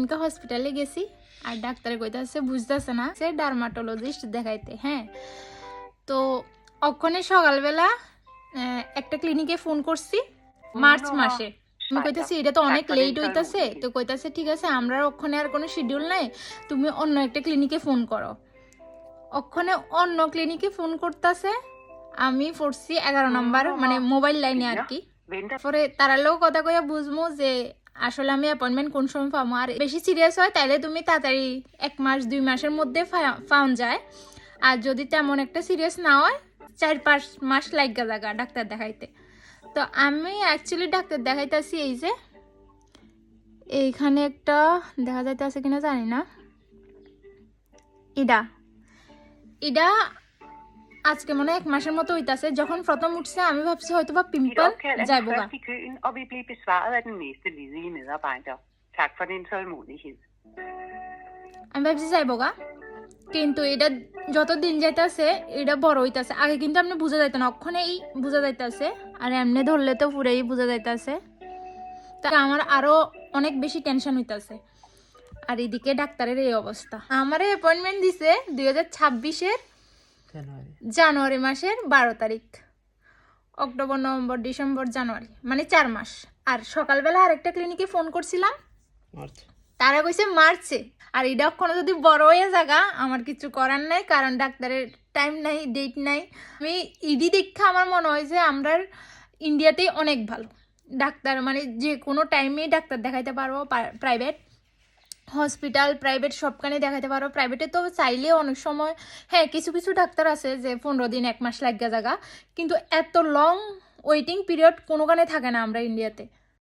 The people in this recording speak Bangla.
ইনকা হসপিটালে গেছি আর ডাক্তারে কইতাছে বুঝতেছে না, সে ডার্মাটোলজিস্ট দেখাইতে। হ্যাঁ, তো ওখানে সকালবেলা একটা ক্লিনিকে ফোন করছি মার্চ মাসে। আমি কইতাছি এটা তো অনেক লেট হইতাছে, তো কইতাছে ঠিক আছে আমরা ওখানে আর কোনো শিডিউল নাই, তুমি অন্য একটা ক্লিনিকে ফোন করো। ওখানে অন্য ক্লিনিকে ফোন করতেছে, আমি পড়ছি 11 নম্বর, মানে মোবাইল লাইনে আর কি। পরে তারালেও কথা কইয়া বুঝবো যে আসলে আমি অ্যাপয়েন্টমেন্ট কোন সময় পাবো। আর বেশি সিরিয়াস হয় তাইলে তুমি তাড়াতাড়ি 1 মাস 2 মাসের মধ্যে পাওয়া যায়। আর যদি তেমন একটা সিরিয়াস না হয় 4-5 মাস লাগা জায়গা ডাক্তার দেখাইতে। তো আমি অ্যাকচুয়ালি ডাক্তার দেখাইতেছি এই যে এইখানে একটা দেখা যাইতেছে কিনা জানি না, এটা আজকে মনে 1 মাসের মতো হইতাছে। যখন প্রথম উঠছে আমি ভাবছি হয়তো বা পিম্পল যাইবো গা। আমি ভাবছি যাইবো গা, কিন্তু এটা যত দিন যাইতাছে এটা বড় হইতাছে। আগে কিন্তু আপনি বুঝা যাইত না, ওখানেই বুঝা যাইতাছে, আর এমনি ধরলে তো পুরেই বুঝা যাইতাছে। তা আমার আরো অনেক বেশি টেনশন হইতাছে। আর এদিকে ডাক্তারের এই অবস্থা। আমার অ্যাপয়েন্টমেন্ট দিছে 2026-এর জানুয়ারি মাসের 12 তারিখ। অক্টোবর, নভেম্বর, ডিসেম্বর, জানুয়ারি, মানে 4 মাস। আর সকালবেলা আরেকটা ক্লিনিকে ফোন করছিলাম, তারা কইছে মার্চে। আর এটা কোনো যদি বড় হয়ে জায়গা আমার কিছু করার নাই, কারণ ডাক্তারের টাইম নাই, ডেট নাই। আমি ইডি দীক্ষা আমার মনে হয় যে আমরা ইন্ডিয়াতেই অনেক ভালো ডাক্তার, মানে যে কোনো টাইমেই ডাক্তার দেখাইতে পারবো। প্রাইভেট হসপিটাল, প্রাইভেট সবখানে দেখাতে পারো। প্রাইভেটে তো চাইলেও অনেক সময়, হ্যাঁ কিছু কিছু ডাক্তার আছে যে 15 দিন 1 মাস লাগা জায়গা, কিন্তু এত লং ওয়েটিং পিরিয়ড কোনোখানে থাকে না আমরা ইন্ডিয়াতে।